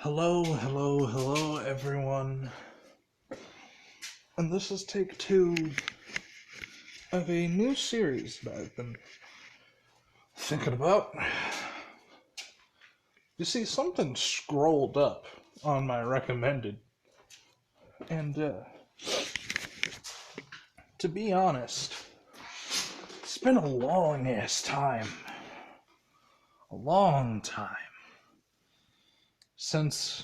Hello, everyone. And this is take 2 of a new series that I've been thinking about. You see, something scrolled up on my recommended, and to be honest, it's been a long ass time. A long time since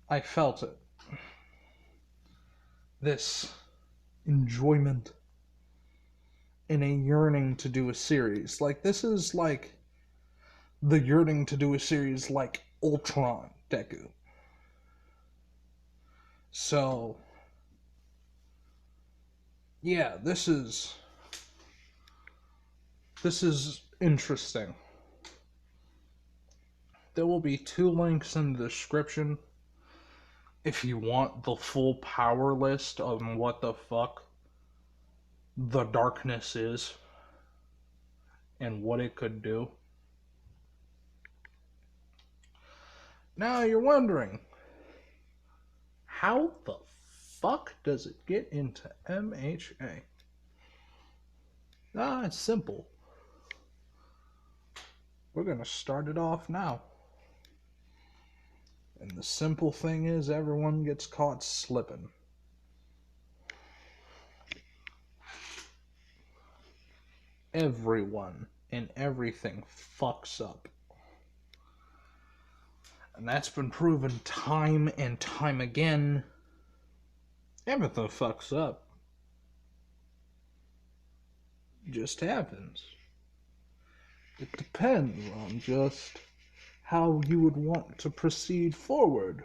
I felt it. This enjoyment and a yearning to do a series. Like, this is like the yearning to do a series like Ultron Deku. So, yeah, this is interesting. There will be 2 links in the description if you want the full power list on what the fuck the darkness is and what it could do. Now you're wondering, how the fuck does it get into MHA? It's simple. We're gonna start it off now. And the simple thing is, everyone gets caught slipping. Everyone and everything fucks up. And that's been proven time and time again. Everything fucks up. It just happens. It depends on just how you would want to proceed forward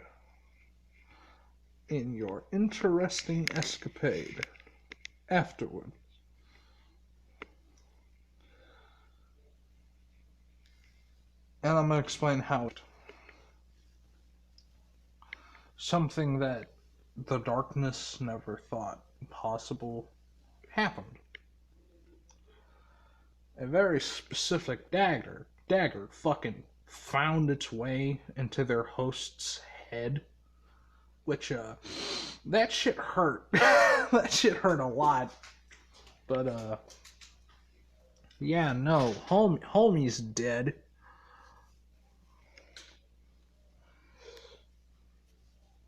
in your interesting escapade afterward. And I'm going to explain how something that the darkness never thought possible happened. A very specific dagger fucking found its way into their host's head, which that shit hurt. That shit hurt a lot. But yeah, no, homie's dead.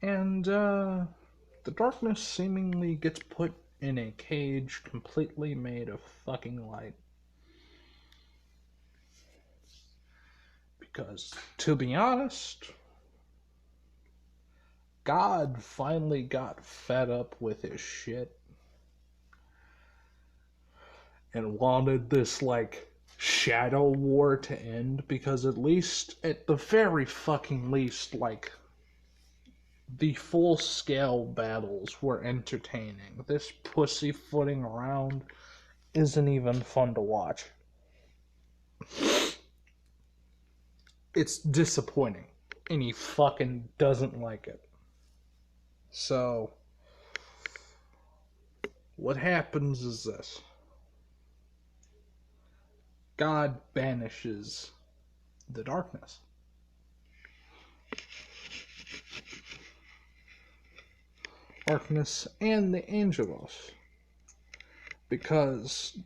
And the darkness seemingly gets put in a cage completely made of fucking light. Because, to be honest, God finally got fed up with his shit and wanted this, like, shadow war to end, because at the very fucking least, like, the full-scale battles were entertaining. This pussyfooting around isn't even fun to watch. It's disappointing, and he fucking doesn't like it. So, what happens is this. God banishes the darkness. Darkness and the Angelos. Because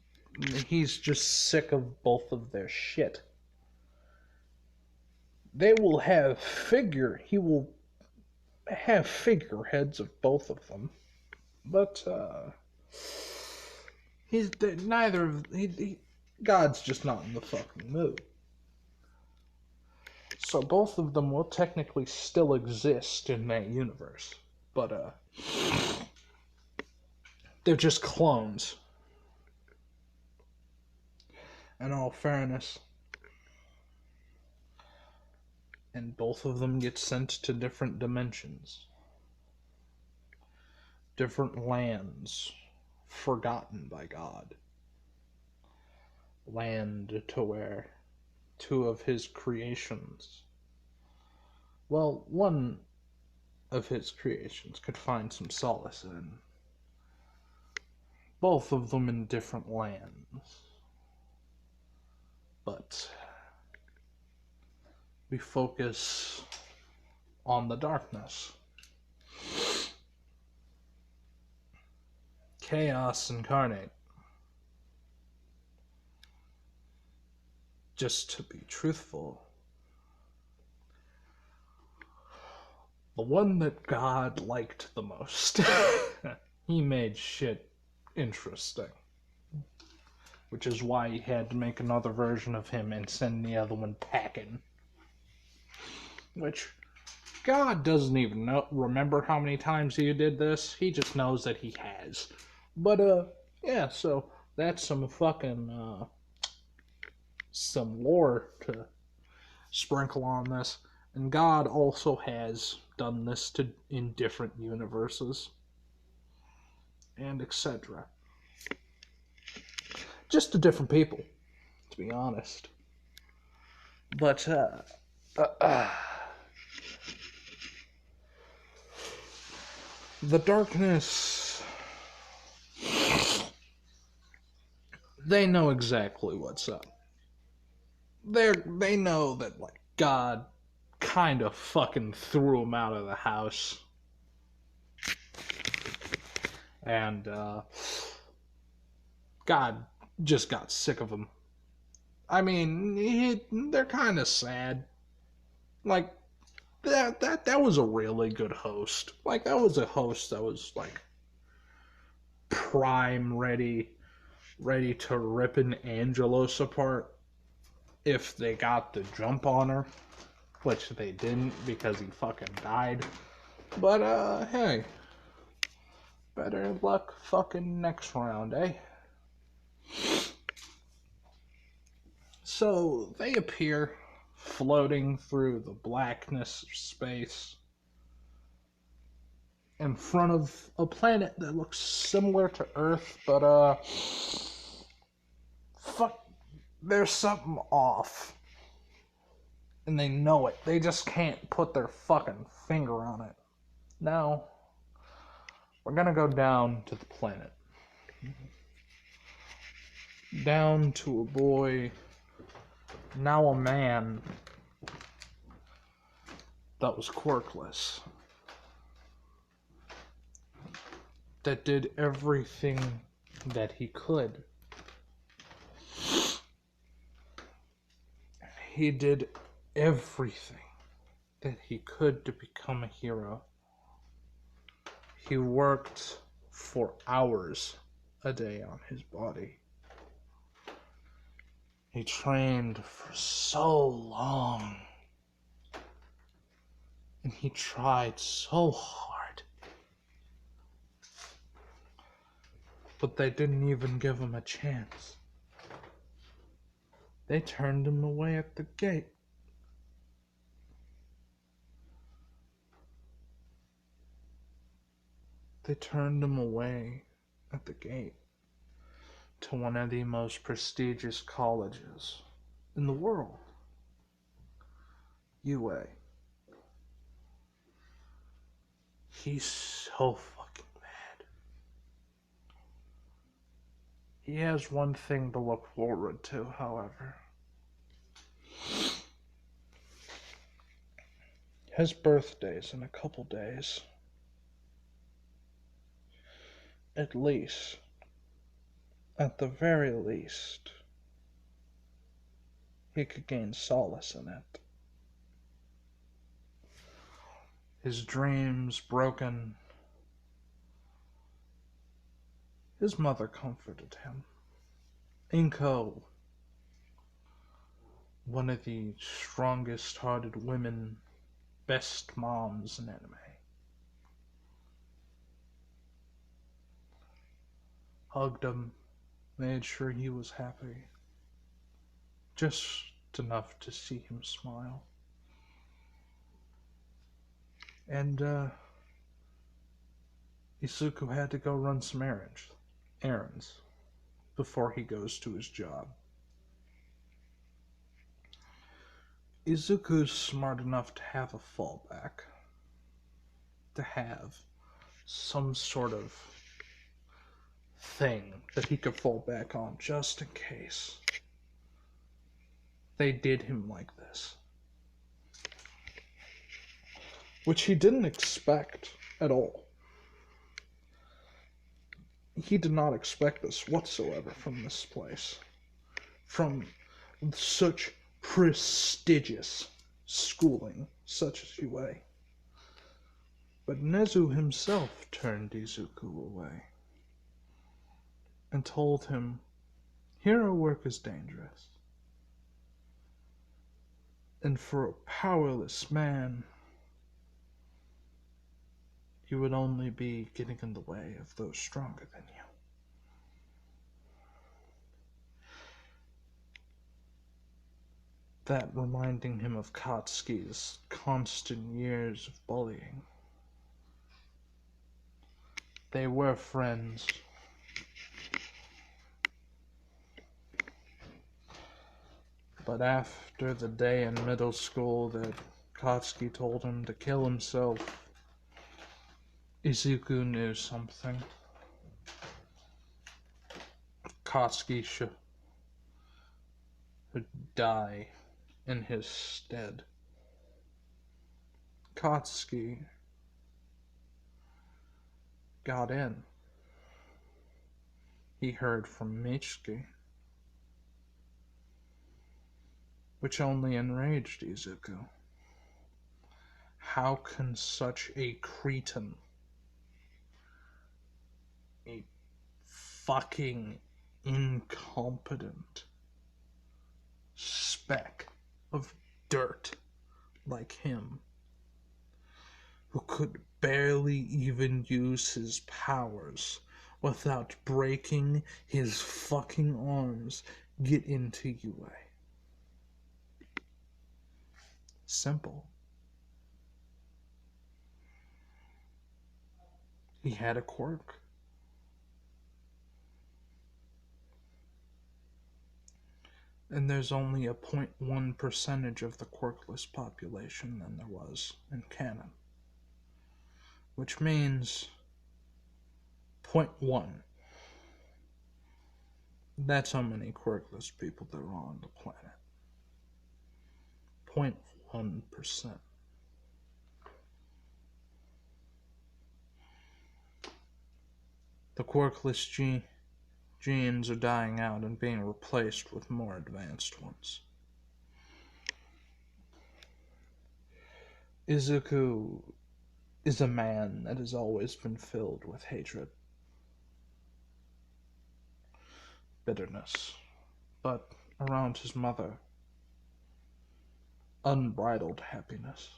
he's just sick of both of their shit. He will have figureheads of both of them. But, God's just not in the fucking mood. So both of them will technically still exist in that universe. But, they're just clones. In all fairness. And both of them get sent to different dimensions. Different lands forgotten by God. Land to where 2 of his creations, well, one of his creations could find some solace in. Both of them in different lands. But we focus on the darkness. Chaos incarnate. Just to be truthful, the one that God liked the most. He made shit interesting. Which is why he had to make another version of him and send the other one packing. Which, God doesn't even remember how many times he did this. He just knows that he has. But, yeah, so that's some fucking, some lore to sprinkle on this. And God also has done this in different universes. And etc. Just to different people, to be honest. But, the darkness, they know exactly what's up. They know that, like, God kind of fucking threw them out of the house. And, God just got sick of them. I mean, they're kind of sad. Like, that was a really good host. Like, that was a host that was, like, prime ready to rip an Angelos apart if they got the jump on her, which they didn't because he fucking died. But, hey, better luck fucking next round, eh? So, they appear floating through the blackness of space in front of a planet that looks similar to Earth, but, there's something off. And they know it. They just can't put their fucking finger on it. Now, we're gonna go down to the planet. Down to a boy, now a man, that was quirkless. That did everything that he could. He did everything that he could to become a hero. He worked for hours a day on his body. He trained for so long. And he tried so hard. But they didn't even give him a chance. They turned him away at the gate. They turned him away at the gate to one of the most prestigious colleges in the world. UA. He's so fucking mad. He has one thing to look forward to, however. His birthday's in a couple days. At least. At the very least. He could gain solace in it. His dreams broken. His mother comforted him. Inko, one of the strongest-hearted women, best moms in anime. Hugged him, made sure he was happy. Just enough to see him smile. And, Izuku had to go run some errands before he goes to his job. Izuku's smart enough to have a fallback. To have some sort of thing that he could fall back on just in case they did him like this. which he didn't expect at all. He did not expect this whatsoever from this place, from such prestigious schooling such as UA. But Nezu himself turned Izuku away and told him hero work is dangerous, and for a powerless man, you would only be getting in the way of those stronger than you. That reminding him of Katsuki's constant years of bullying. They were friends. But after the day in middle school that Katsuki told him to kill himself, Izuku knew something. Katsuki should die in his stead. Katsuki got in. He heard from Mitsuki, which only enraged Izuku. How can such a cretin, a fucking incompetent speck of dirt like him, who could barely even use his powers without breaking his fucking arms, get into UA? Simple. He had a quirk. And there's only a 0.1% of the quirkless population than there was in canon. Which means 0.1. That's how many quirkless people there are on the planet. 0.1%. The quirkless genes are dying out and being replaced with more advanced ones. Izuku is a man that has always been filled with hatred, bitterness, but around his mother, unbridled happiness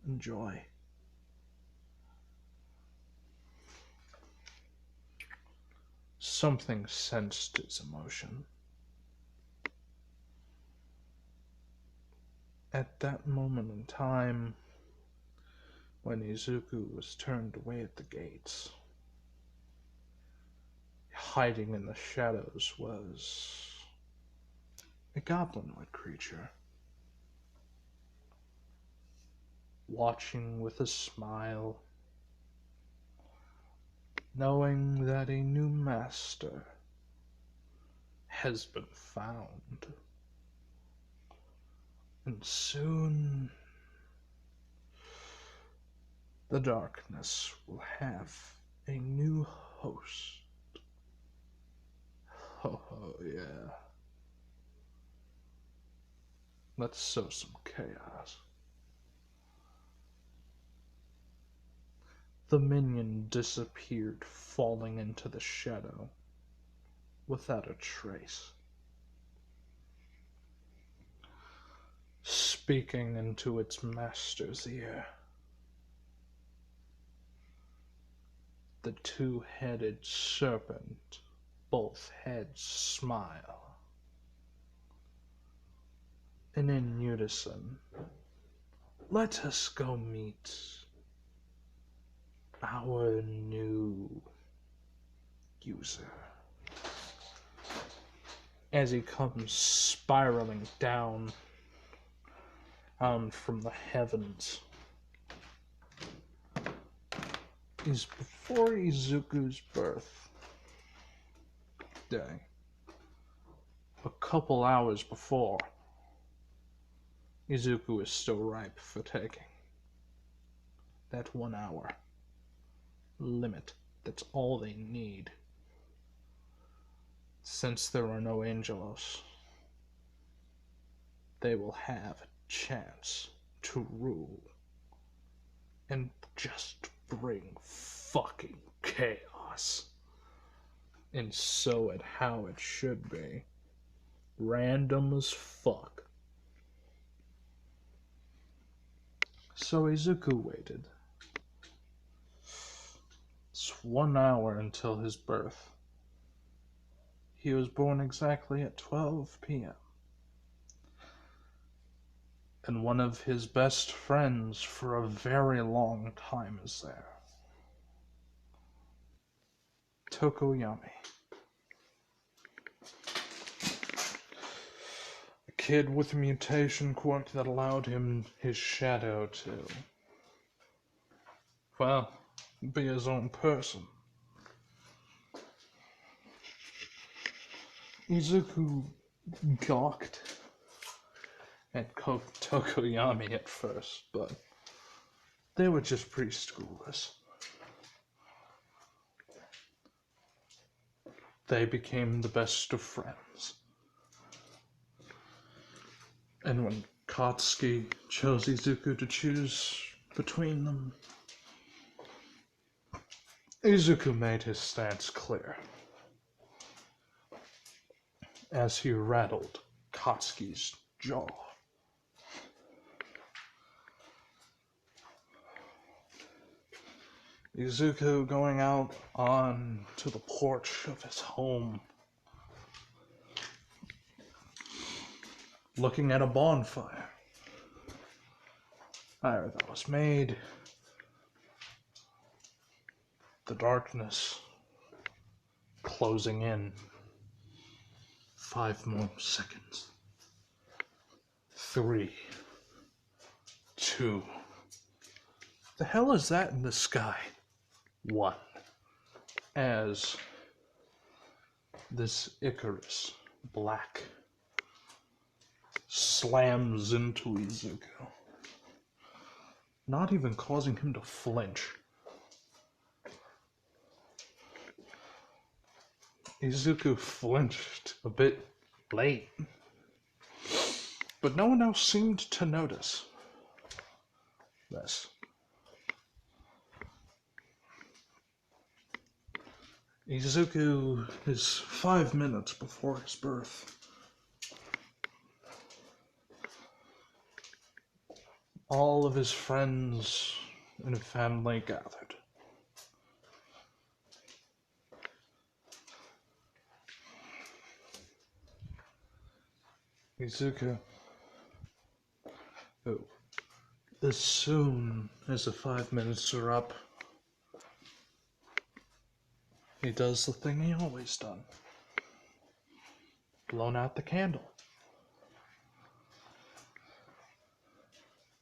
and joy. Something sensed his emotion. At that moment in time, when Izuku was turned away at the gates, hiding in the shadows was a goblin-like creature, watching with a smile, knowing that a new master has been found, and soon the darkness will have a new host. Oh, yeah. Let's sow some chaos. The minion disappeared, falling into the shadow without a trace. Speaking into its master's ear, the two-headed serpent, both heads smile, and in unison, let us go meet our new user. As he comes spiraling down from the heavens, is before Izuku's birth day. A couple hours before, Izuku is still ripe for taking. that 1 hour limit. That's all they need. Since there are no Angelos, they will have a chance to rule and just bring fucking chaos. And so it how it should be. Random as fuck. So Izuku waited. It's 1 hour until his birth. He was born exactly at 12 p.m. And one of his best friends for a very long time is there. Tokoyami. A kid with a mutation quirk that allowed him his shadow to, well, be his own person. Izuku gawked at Tokoyami at first, but they were just preschoolers. They became the best of friends. And when Katsuki chose Izuku to choose between them, Izuku made his stance clear as he rattled Katsuki's jaw. Izuku going out on to the porch of his home, looking at a bonfire that was made. The darkness closing in. 5 more seconds. 3, 2. The hell is that in the sky? 1. As this Icarus, black, slams into Izuku, not even causing him to flinch. Izuku flinched a bit late, but no one else seemed to notice this. Izuku is 5 minutes before his birth. All of his friends and family gathered. Izuku, as soon as the 5 minutes are up, he does the thing he always done. Blown out the candle.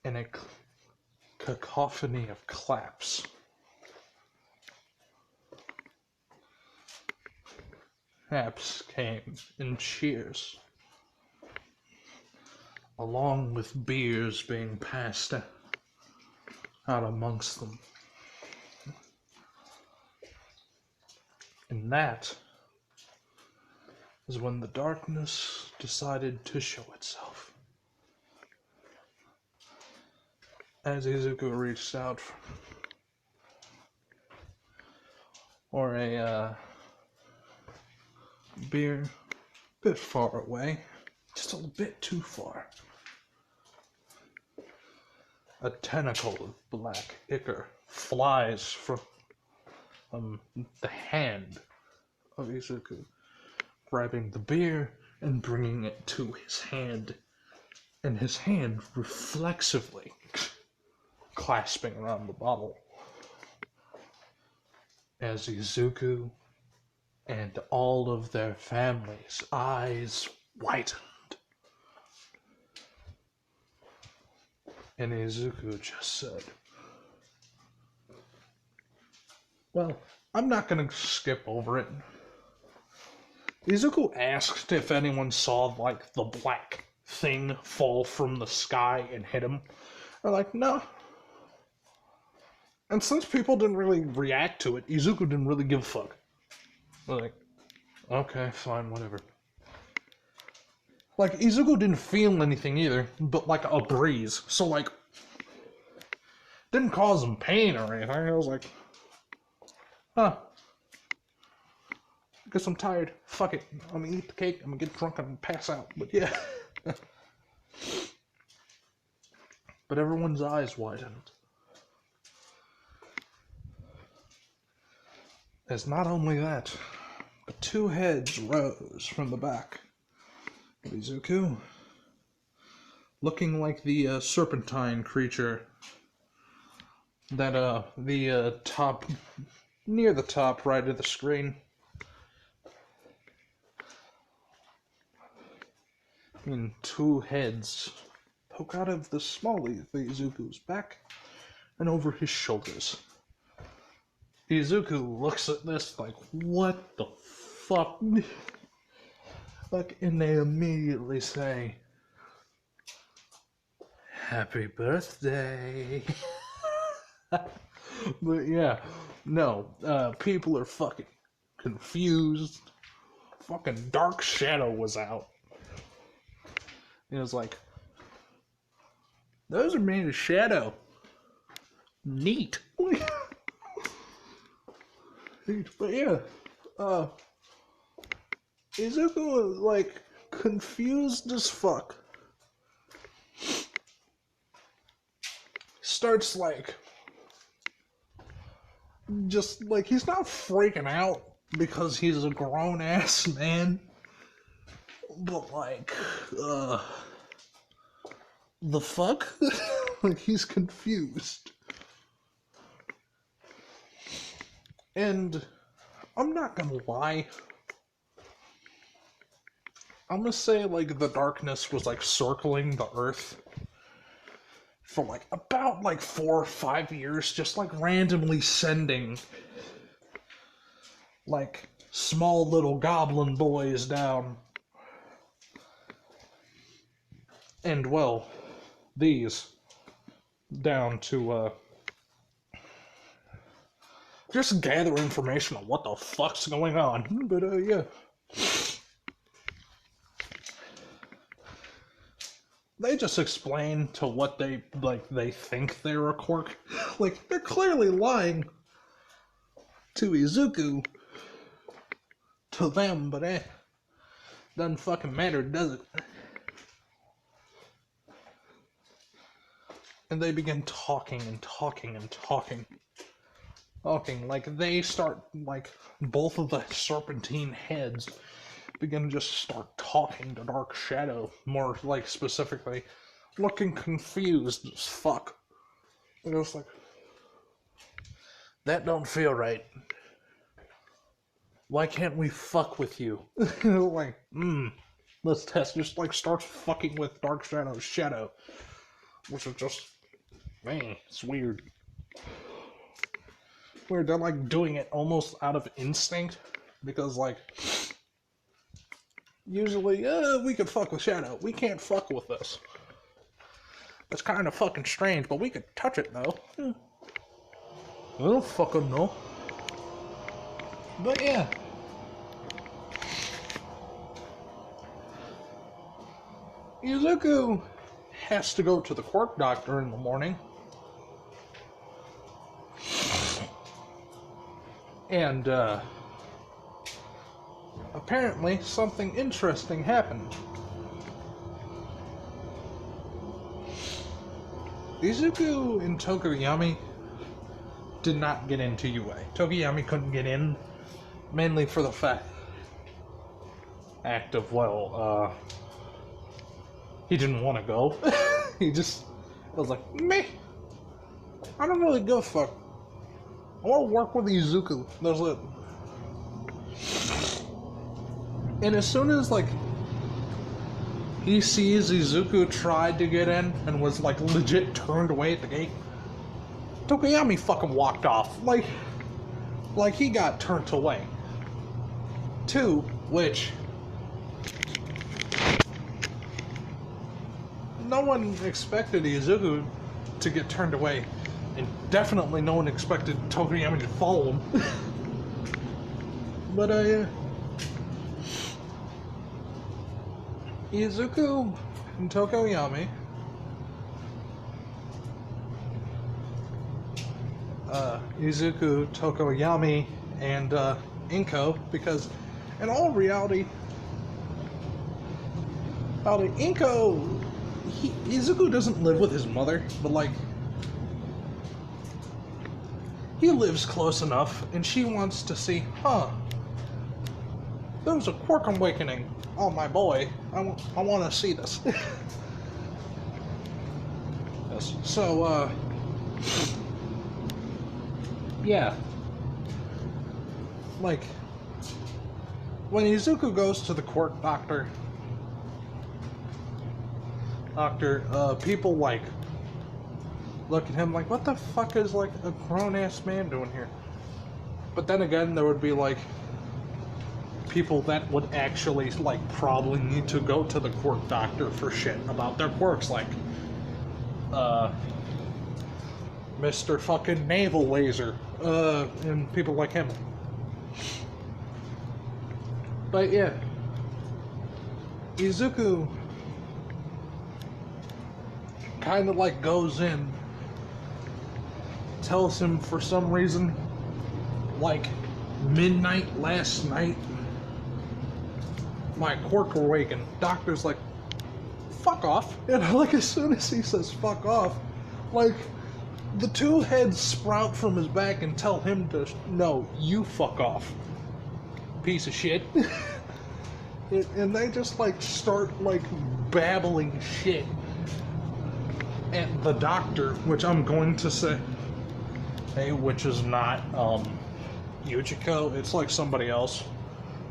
And a cacophony of claps. Claps came in cheers, along with beers being passed out amongst them. And that is when the darkness decided to show itself. As Izuku reached out for a beer, a bit far away, just a bit too far. A tentacle of black ichor flies from the hand of Izuku, grabbing the beer and bringing it to his hand, and his hand reflexively clasping around the bottle as Izuku and all of their families' eyes widened. And Izuku just said, well, I'm not going to skip over it. Izuku asked if anyone saw, like, the black thing fall from the sky and hit him. They're like, no. And since people didn't really react to it, Izuku didn't really give a fuck. Like, okay, fine, whatever. Like, Izuku didn't feel anything either, but like a breeze. So, like, didn't cause him pain or anything. I was like, huh. I guess I'm tired. Fuck it. I'm gonna eat the cake, I'm gonna get drunk and pass out. But yeah. But everyone's eyes widened. As not only that, but two heads rose from the back of Izuku, looking like the serpentine creature that the top, near the top right of the screen. And two heads poke out of the smalley of Izuku's back and over his shoulders. Izuku looks at this like, what the fuck? Like, and they immediately say, happy birthday. But yeah, no, people are fucking confused. Fucking Dark Shadow was out. It was like, those are made of shadow. Neat. But yeah, Izuku was like confused as fuck. Starts like, just like, he's not freaking out because he's a grown ass man. But like, the fuck? Like, he's confused. And I'm not gonna lie. I'm gonna say, like, the darkness was, like, circling the earth for, like, about, like, 4 or 5 years, just, like, randomly sending, like, small little goblin boys down. And, well, these down to, just gather information on what the fuck's going on. But, yeah. They just explain to what they, like, they think they're a quirk. Like, they're clearly lying to Izuku, to them, but doesn't fucking matter, does it? And they begin talking and talking and talking. Like, they start, like, both of the serpentine heads begin to just start talking to Dark Shadow, more, like, specifically, looking confused as fuck. And it was like, that don't feel right. Why can't we fuck with you? Like, let's test. Just, like, starts fucking with Dark Shadow's shadow. Which is just, man, it's weird. Weird, they're, like, doing it almost out of instinct. Because, like, usually, we could fuck with Shadow. We can't fuck with this. It's kind of fucking strange, but we could touch it, though. I don't fucking know. But yeah. Izuku has to go to the quirk doctor in the morning. And, apparently something interesting happened. Izuku and Tokoyami did not get into UA. Tokoyami couldn't get in, mainly for the fact of, well, he didn't want to go. He just was like, meh, I don't really give a fuck. I want to work with Izuku. That's it. And as soon as, like, he sees Izuku tried to get in and was, like, legit turned away at the gate, Tokoyami fucking walked off. Like he got turned away. To which no one expected Izuku to get turned away And definitely no one expected Tokoyami to follow him. But, Izuku and Tokoyami Izuku, Tokoyami, and Inko, because in all reality, Izuku doesn't live with his mother, but like, he lives close enough, and she wants to see, there was a quirk awakening on my boy. I want to see this. Yes. So, yeah. Like, when Izuku goes to the quirk doctor, people, like, look at him like, what the fuck is, like, a grown-ass man doing here? But then again, there would be, like, people that would actually, like, probably need to go to the quirk doctor for shit about their quirks, like, Mr. fucking Naval Laser, and people like him. But yeah, Izuku kind of like goes in, tells him for some reason, like midnight last night, my quirk awakened. Doctor's like, fuck off. And like as soon as he says fuck off, like the two heads sprout from his back and tell him to, no, you fuck off, piece of shit. And they just like start like babbling shit at the doctor, which I'm going to say, hey, which is not Yujiko, it's like somebody else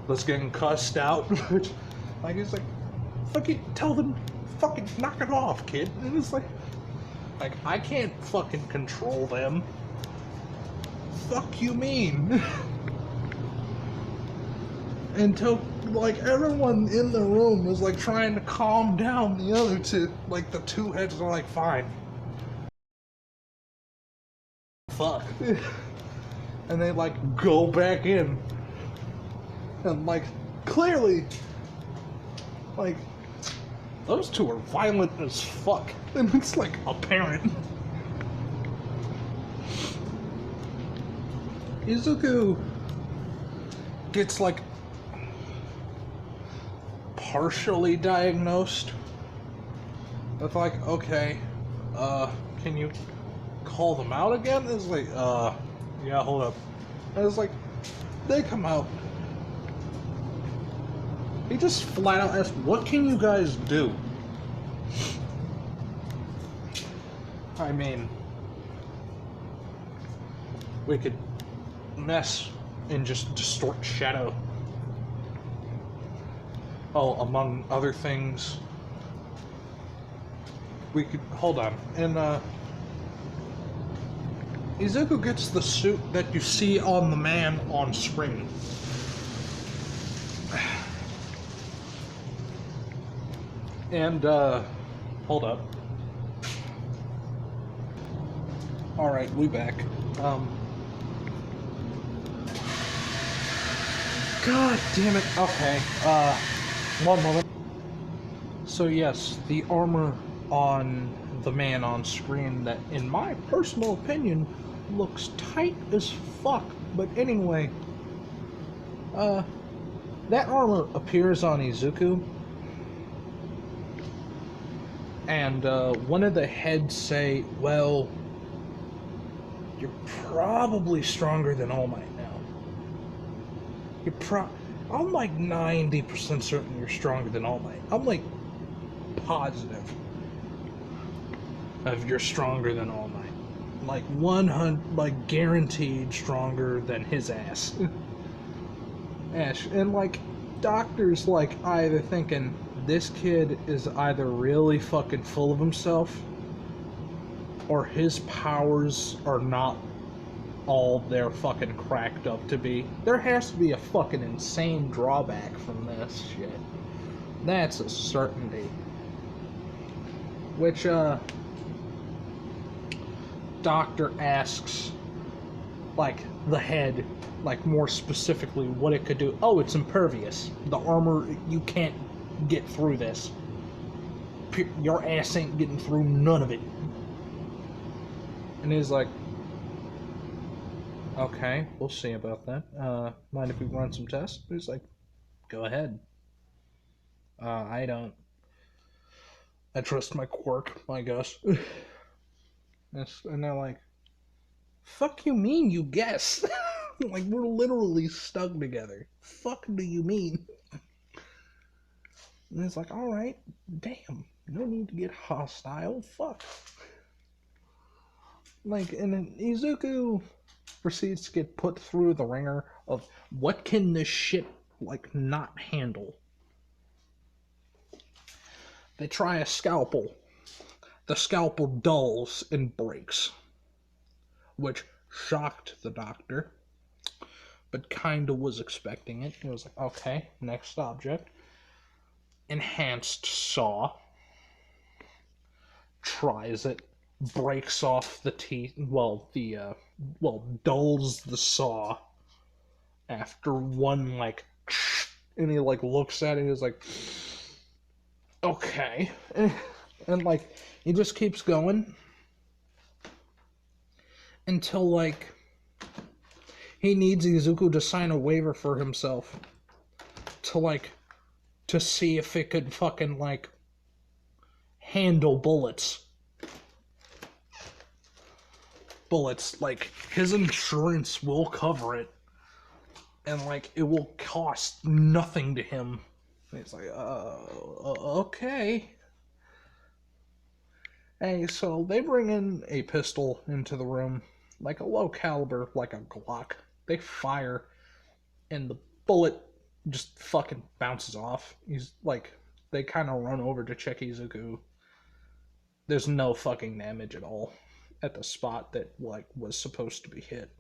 that's getting cussed out. Like he's like, fucking tell them, fucking knock it off, kid. And it's like I can't fucking control them. Fuck you mean? Until like everyone in the room is like trying to calm down the other two. Like the two heads are like, fine. Fuck. And they like go back in. And like clearly, like those two are violent as fuck. And it's like apparent. Izuku gets like partially diagnosed with like, okay, can you call them out again? It's like, yeah, hold up. And it's like, they come out. He just flat out asked, what can you guys do? I mean, we could mess and just distort shadow. Oh, among other things, we could, hold on, and Izuku gets the suit that you see on the man on screen. And, hold up. Alright, we back. God damn it. Okay, one moment. So yes, the armor on the man on screen that, in my personal opinion, looks tight as fuck. But anyway, that armor appears on Izuku. And one of the heads say, well, you're probably stronger than All Might now. I'm like 90% certain you're stronger than All Might. I'm like positive of you're stronger than All Might. Like 100, like guaranteed stronger than his ass. Ash. And like doctors like either thinking this kid is either really fucking full of himself or his powers are not all they're fucking cracked up to be. There has to be a fucking insane drawback from this shit. That's a certainty. Which, doctor asks, like, the head, like, more specifically what it could do. Oh, it's impervious. The armor, you can't get through this. Your ass ain't getting through none of it. And he's like, okay, we'll see about that. Mind if we run some tests? He's like, go ahead. I don't. I trust my quirk, I guess. And they're like, fuck you mean you guess? Like, we're literally stuck together. Fuck do you mean? And it's like, alright, damn, no need to get hostile, fuck. Like, and then Izuku proceeds to get put through the ringer of what can this shit, like, not handle. They try a scalpel. The scalpel dulls and breaks, which shocked the doctor, but kinda was expecting it. He was like, okay, next object. Enhanced saw. Tries it, breaks off the teeth, dulls the saw after one, like, and he, like, looks at it and he's like, okay. And, like, he just keeps going until, like, he needs Izuku to sign a waiver for himself to, like, to see if it could fucking, like, handle bullets. Like, his insurance will cover it. And, like, it will cost nothing to him. And he's like, okay. Hey, so they bring in a pistol into the room. Like a low caliber, like a Glock. They fire, and the bullet just fucking bounces off. He's like, they kind of run over to check Izuku. There's no fucking damage at all at the spot that, like, was supposed to be hit.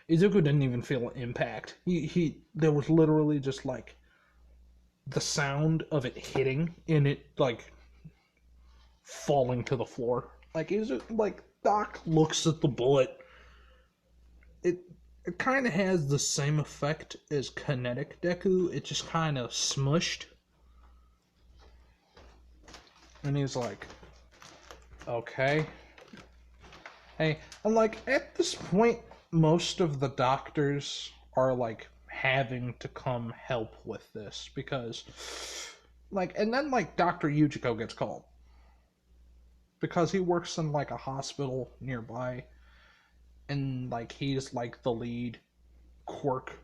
Izuku didn't even feel an impact. There was literally just, like, the sound of it hitting and it, like, falling to the floor. Like, Izuku, like, Doc looks at the bullet. It kind of has the same effect as kinetic deku. It just kind of smushed. And he's like, okay. Hey, and, like, at this point, most of the doctors are, like, having to come help with this because, like, and then, like, Dr. Yujiko gets called because he works in, like, a hospital nearby, and, like, he's, like, the lead quirk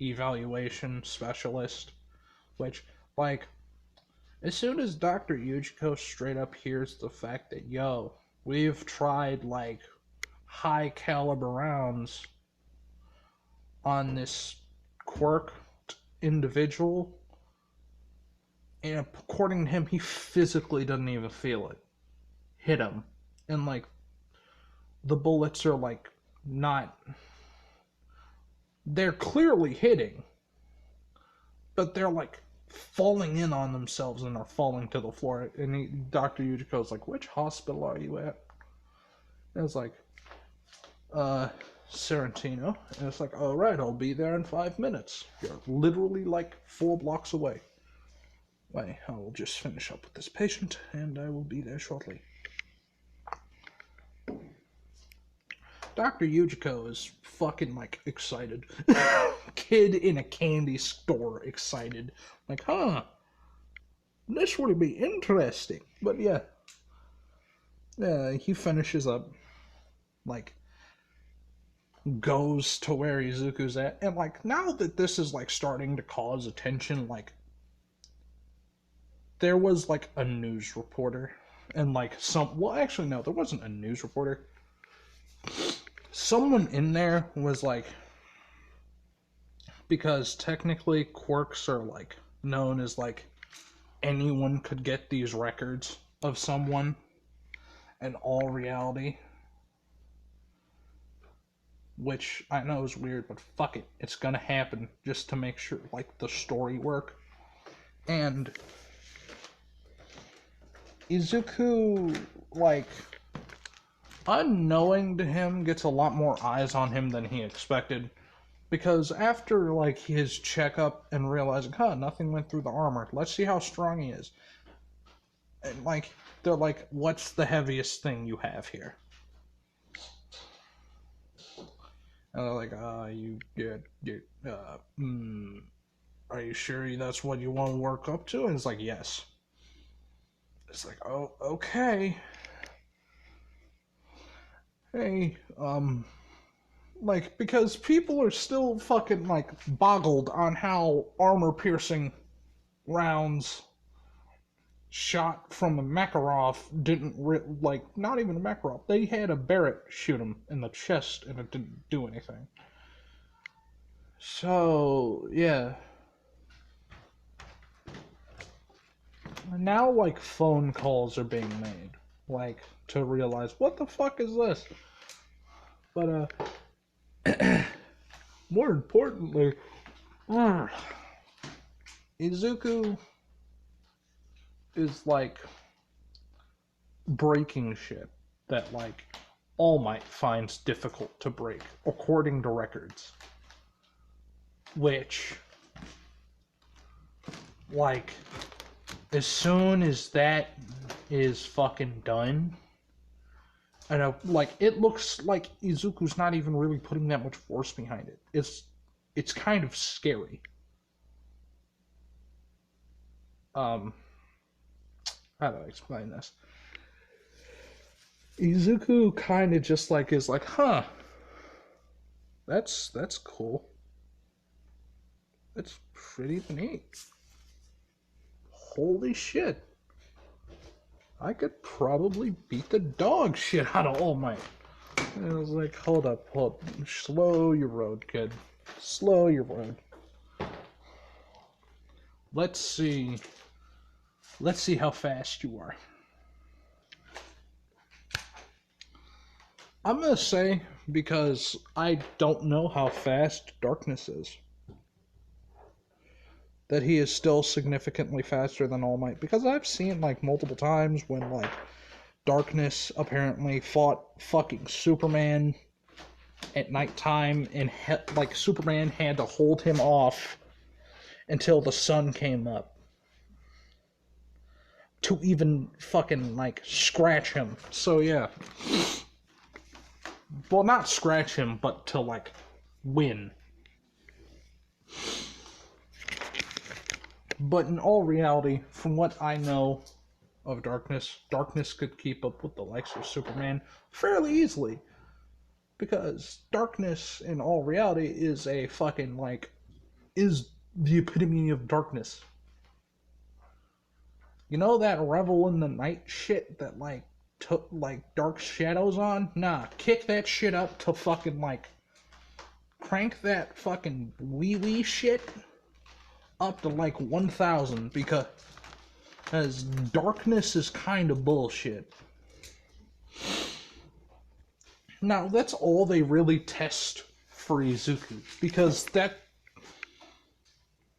evaluation specialist, which, like, as soon as Dr. Yujiko straight up hears the fact that, yo, we've tried, like, high caliber rounds on this quirk individual, and according to him, he physically doesn't even feel it hit him. And, like, the bullets are, like, not, they're clearly hitting, but they're, like, falling in on themselves and are falling to the floor. And Dr. Yujiko's like, which hospital are you at? And it's like, Sorrentino. And it's like, alright, I'll be there in 5 minutes. You're literally, like, 4 blocks away. Wait, I will just finish up with this patient, and I will be there shortly. Dr. Yujiko is fucking, like, excited. Kid in a candy store excited. Like, huh, this would be interesting. But yeah. Yeah, he finishes up, like, goes to where Izuku's at. And, like, now that this is, like, starting to cause attention, like, there was, like, a news reporter. And, like, well, actually, no, there wasn't a news reporter. Someone in there was like, because technically quirks are, like, known as, like, anyone could get these records of someone in all reality, which I know is weird, but fuck it, it's gonna happen just to make sure, like, the story work. And Izuku, like, unknowing to him, gets a lot more eyes on him than he expected. Because after, like, his checkup and realizing, nothing went through the armor, let's see how strong he is. And, like, they're like, what's the heaviest thing you have here? And they're like, you get, are you sure that's what you want to work up to? And it's like, yes. It's like, oh, okay. Hey, like, because people are still fucking, like, boggled on how armor-piercing rounds shot from a Makarov didn't, not even a Makarov. They had a Barrett shoot him in the chest, and it didn't do anything. So, yeah. Now, like, phone calls are being made, like, to realize, what the fuck is this? But, more importantly, Izuku is, like, breaking shit that, like, All Might finds difficult to break, according to records. Which, like, as soon as that is fucking done, and like, it looks like Izuku's not even really putting that much force behind it. It's kind of scary. How do I explain this? Izuku kind of just like is like, that's cool. That's pretty neat. Holy shit. I could probably beat the dog shit out of All Might. And I was like, hold up. Slow your road, kid. Slow your road. Let's see how fast you are. I'm gonna say, because I don't know how fast Darkness is, that he is still significantly faster than All Might. Because I've seen, like, multiple times when, like, Darkness apparently fought fucking Superman at nighttime, and, like, Superman had to hold him off until the sun came up to even fucking, like, scratch him. So, yeah. Well, not scratch him, but to, like, win. But in all reality, from what I know of Darkness, Darkness could keep up with the likes of Superman fairly easily. Because Darkness, in all reality, is a fucking, like, is the epitome of darkness. You know that revel in the night shit that, like, took, like, dark shadows on? Nah, kick that shit up to fucking, like, crank that fucking wee shit up to, like, 1,000, because Darkness is kind of bullshit. Now, that's all they really test for Izuku, because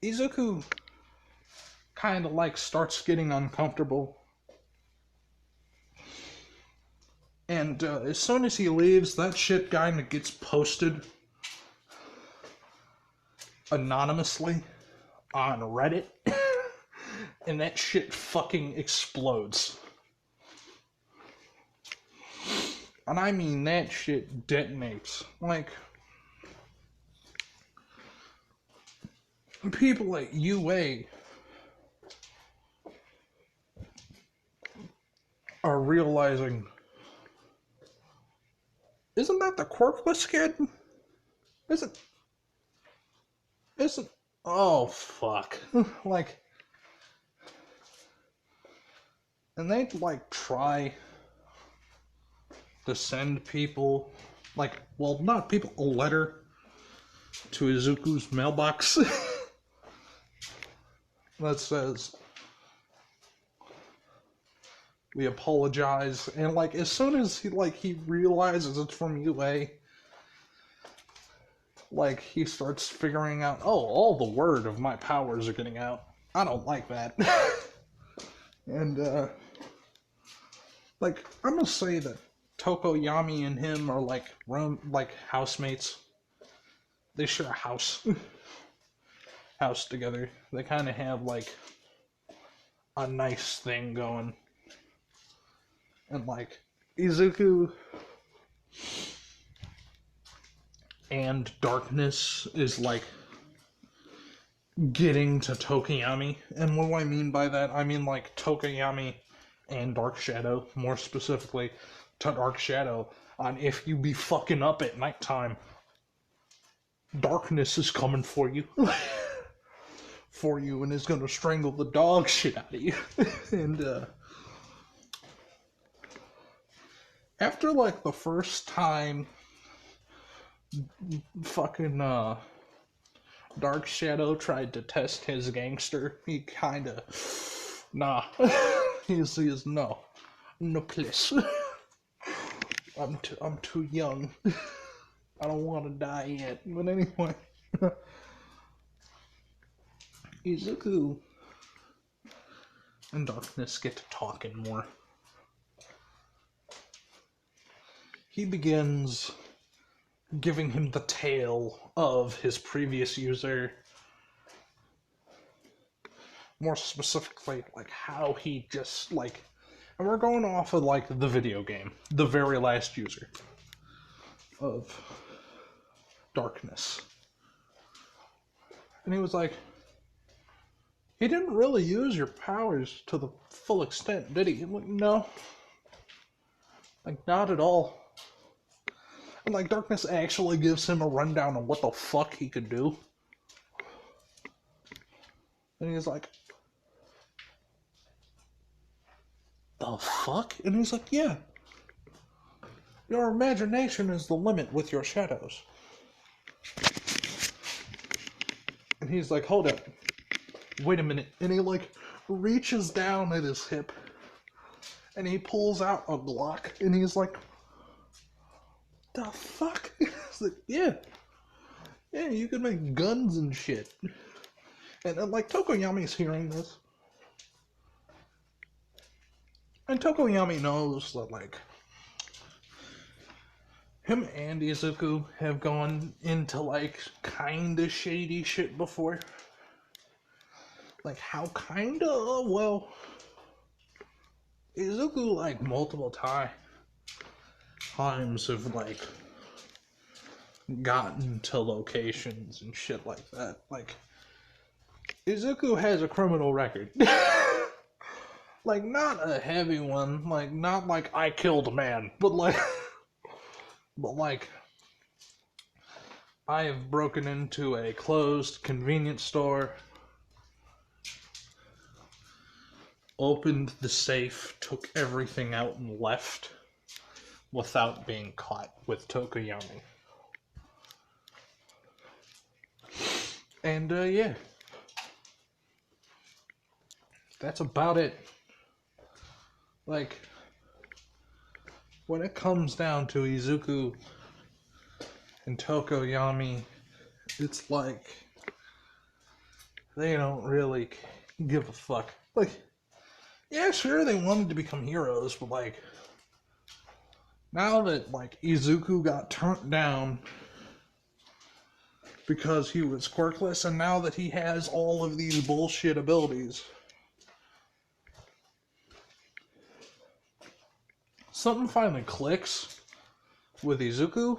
Izuku kind of, like, starts getting uncomfortable. And as soon as he leaves, that shit kind of gets posted anonymously on Reddit. And that shit fucking explodes. And I mean, that shit detonates. Like, people at UA are realizing, isn't that the quirkless kid? Isn't, oh fuck. Like, and they'd, like, try to send people, like, well, not people, a letter to Izuku's mailbox that says, we apologize. And, like, as soon as he realizes it's from UA, like, he starts figuring out, oh, all the word of my powers are getting out. I don't like that. And, like, I'm gonna say that Tokoyami and him are like housemates. They share a house together. They kind of have like a nice thing going. And like Izuku and Darkness is like getting to Tokoyami. And what do I mean by that? I mean like Tokoyami and Dark Shadow, more specifically to Dark Shadow, on if you be fucking up at nighttime, Darkness is coming for you. For you, and is gonna strangle the dog shit out of you. And after like the first time fucking Dark Shadow tried to test his gangster, he kinda nah. he says no please. I'm too young. I don't want to die yet. But anyway, Izuku and Darkness get to talking more. He begins giving him the tale of his previous user. More specifically, like how he just like, and we're going off of like the video game, the very last user of Darkness. And he was like, he didn't really use your powers to the full extent, did he? I'm like, no. Like, not at all. And like, Darkness actually gives him a rundown on what the fuck he could do. And he's like, the fuck? And he's like, yeah. Your imagination is the limit with your shadows. And he's like, hold up. Wait a minute. And he like reaches down at his hip and he pulls out a Glock and he's like, the fuck? He's like, yeah, you can make guns and shit. And like Tokoyami's hearing this. And Tokoyami knows that like him and Izuku have gone into like kinda shady shit before. Like how kinda? Well, Izuku like multiple times have like gotten to locations and shit like that. Like Izuku has a criminal record. Like not a heavy one, like not like I killed a man, but like I have broken into a closed convenience store, opened the safe, took everything out and left without being caught with Tokoyami. And yeah. That's about it. Like, when it comes down to Izuku and Tokoyami, it's like they don't really give a fuck. Like, yeah, sure, they wanted to become heroes, but like, now that like Izuku got turned down because he was quirkless, and now that he has all of these bullshit abilities, something finally clicks with Izuku,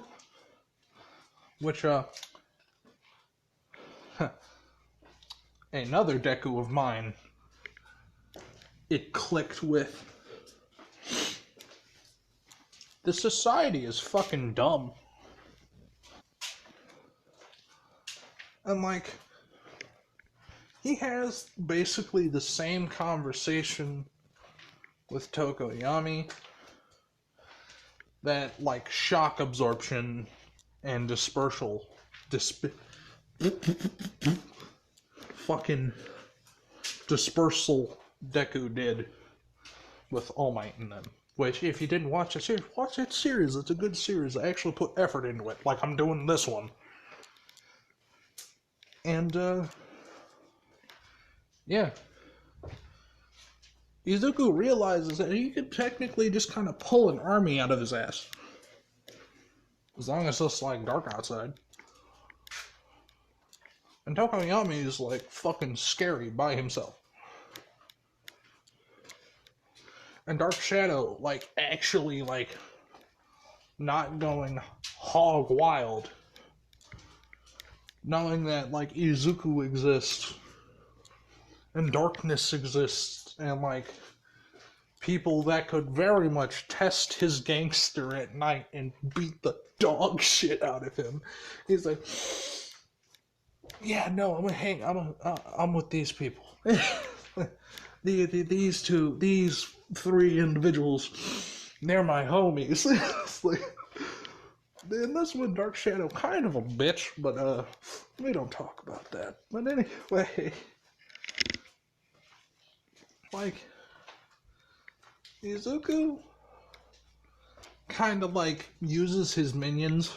which another deku of mine, it clicked with. The society is fucking dumb. And like, he has basically the same conversation with Tokoyami that like shock absorption and fucking dispersal Deku did with All Might in them. Which, if you didn't watch the series, watch that series. It's a good series. I actually put effort into it, like I'm doing this one. And yeah, Izuku realizes that he could technically just kind of pull an army out of his ass. As long as it's like dark outside. And Tokoyami is like fucking scary by himself. And Dark Shadow, like, actually, like, not going hog wild. Knowing that, like, Izuku exists. And darkness exists. And, like, people that could very much test his gangster at night and beat the dog shit out of him. He's like, yeah, no, I'm with these people. These three individuals, they're my homies. It's like, and that's when Dark Shadow kind of a bitch, but we don't talk about that. But anyway, like, Izuku kind of like uses his minions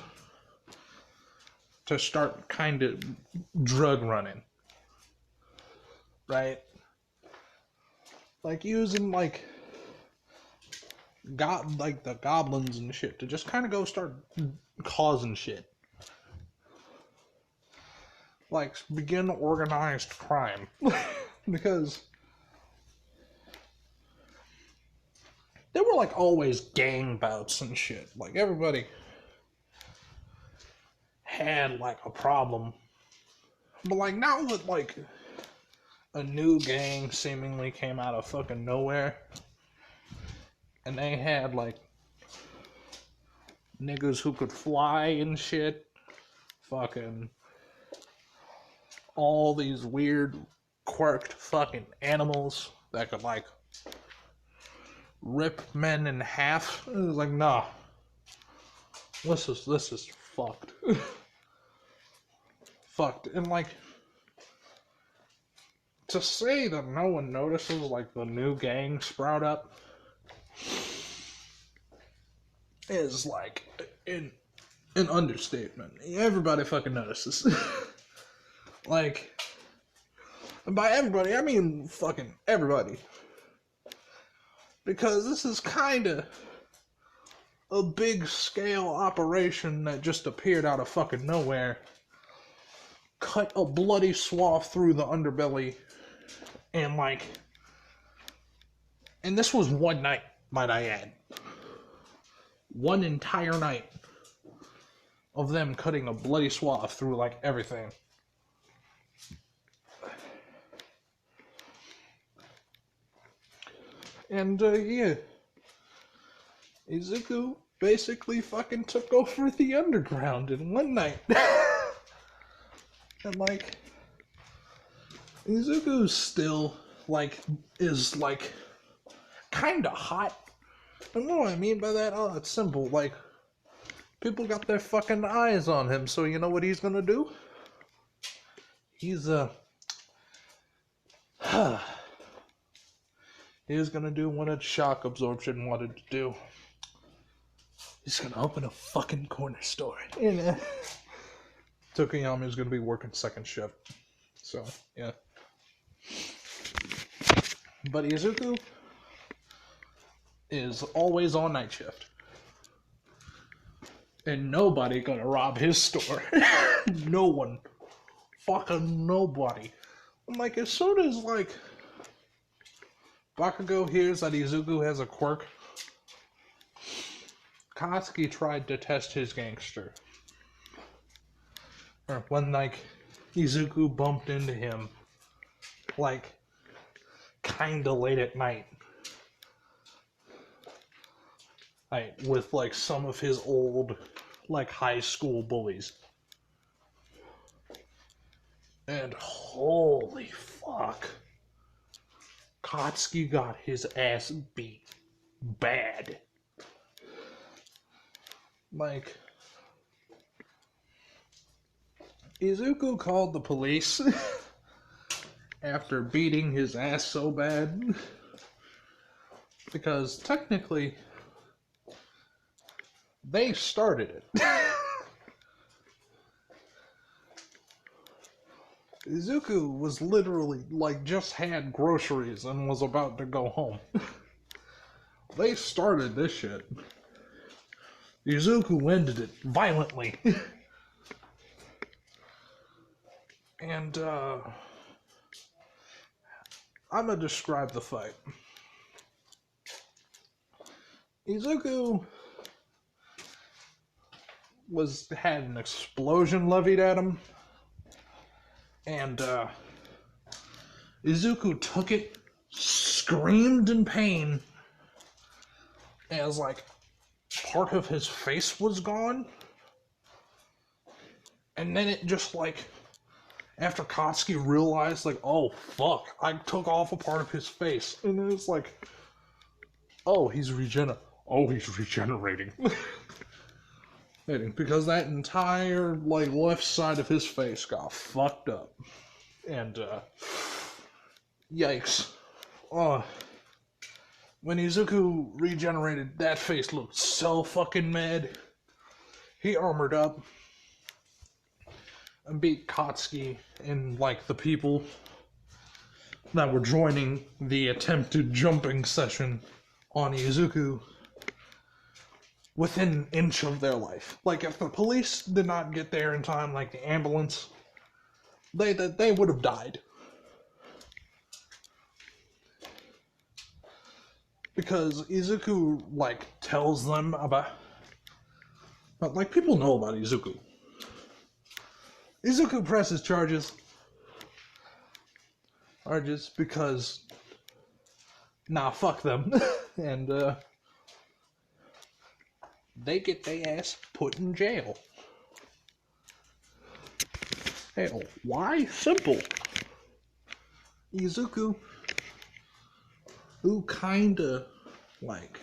to start kind of drug running, right? Like using like the goblins and shit to just kind of go start causing shit. Like begin organized crime. Because there were like always gang bouts and shit. Like everybody had like a problem. But like now that like a new gang seemingly came out of fucking nowhere, and they had like niggas who could fly and shit, fucking all these weird quirked fucking animals that could like rip men in half. It was like, nah, this is fucked. Fucked. And like, to say that no one notices like the new gang sprout up is like an understatement. Everybody fucking notices. Like, and by everybody I mean fucking everybody, because this is kind of a big scale operation that just appeared out of fucking nowhere, cut a bloody swath through the underbelly, and like, and this was one night, might I add. One entire night of them cutting a bloody swath through like everything. And yeah, Izuku basically fucking took over the underground in one night. And like, Izuku still like is like kinda hot. And what do I mean by that? Oh, it's simple. Like, people got their fucking eyes on him, so you know what he's gonna do? He's he's gonna do what a shock absorption wanted to do. He's gonna open a fucking corner store. And Tokuyama is gonna be working second shift. So, yeah. But Izuku is always on night shift. And nobody gonna rob his store. No one. Fucking nobody. I'm like, as soon as, like, Bakugo hears that Izuku has a quirk, Katsuki tried to test his gangster. Or when, like, Izuku bumped into him, like, kinda late at night. Like, with, like, some of his old, like, high school bullies. And holy fuck. Katsuki got his ass beat bad. Like, Izuku called the police after beating his ass so bad. Because technically, they started it. Izuku was literally, like, just had groceries and was about to go home. They started this shit. Izuku ended it violently. And, I'm gonna describe the fight. Izuku had an explosion levied at him, and Izuku took it, screamed in pain, as like part of his face was gone, and then it just like after Katsuki realized like, oh fuck, I took off a part of his face, and then it's like, oh he's regenerating. Because that entire like left side of his face got fucked up. And yikes. When Izuku regenerated, that face looked so fucking mad. He armored up and beat Katsuki and like the people that were joining the attempted jumping session on Izuku within an inch of their life. Like, if the police did not get there in time, like the ambulance, they would have died. Because Izuku, like, tells them about... But, like, people know about Izuku. Izuku presses charges because... Nah, fuck them. And, they get their ass put in jail. Hell, why? Simple. Izuku, who kinda, like...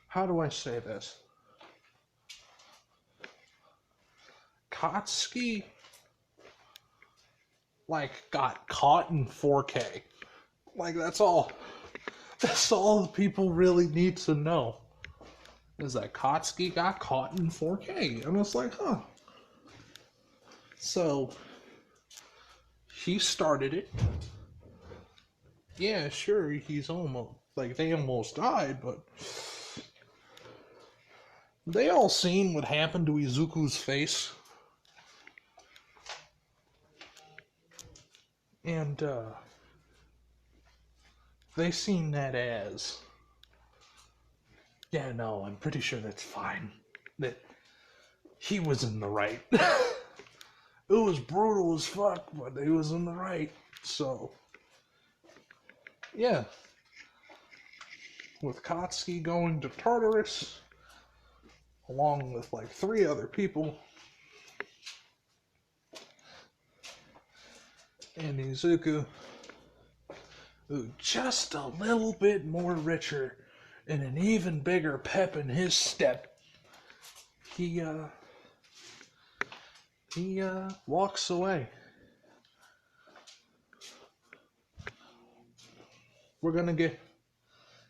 How do I say this? Katsuki, like, got caught in 4K. Like, that's all the people really need to know. Is that Katsuki got caught in 4K. And it's like, huh. So, he started it. Yeah, sure, he's almost, like, they almost died, but... They all seen what happened to Izuku's face. And, they seen that as... Yeah, no, I'm pretty sure that's fine. That he was in the right. It was brutal as fuck, but he was in the right. So, yeah. With Katsuki going to Tartarus, along with like 3 other people, and Izuku, who just a little bit more richer and an even bigger pep in his step, he walks away. We're gonna get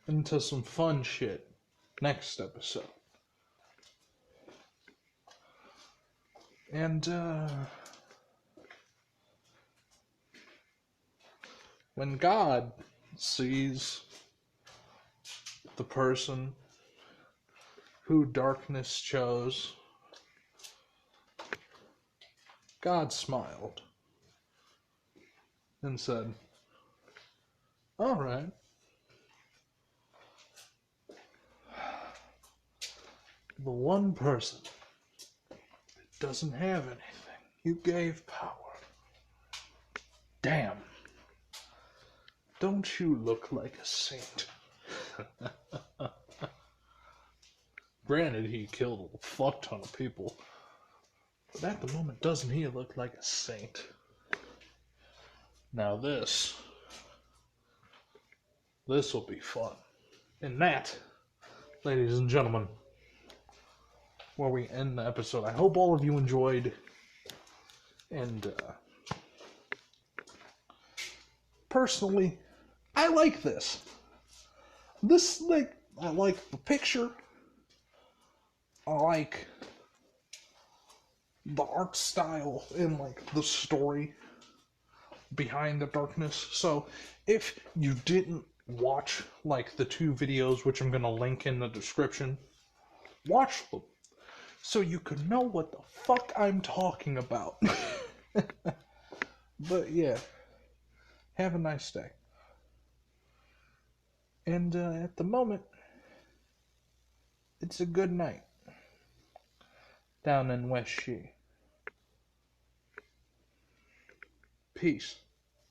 into some fun shit next episode. And, when God sees the person who darkness chose, God smiled and said, all right. The one person that doesn't have anything you gave power. Damn. Don't you look like a saint? Granted, he killed a fuck ton of people. But at the moment, doesn't he look like a saint? Now this will be fun. And that, ladies and gentlemen, where we end the episode. I hope all of you enjoyed. And, personally, I like this. I like the picture. I like the art style and like the story behind the darkness. So if you didn't watch like the two videos, which I'm gonna link in the description, watch them so you could know what the fuck I'm talking about. But yeah, have a nice day. And at the moment, it's a good night down in West She. Peace.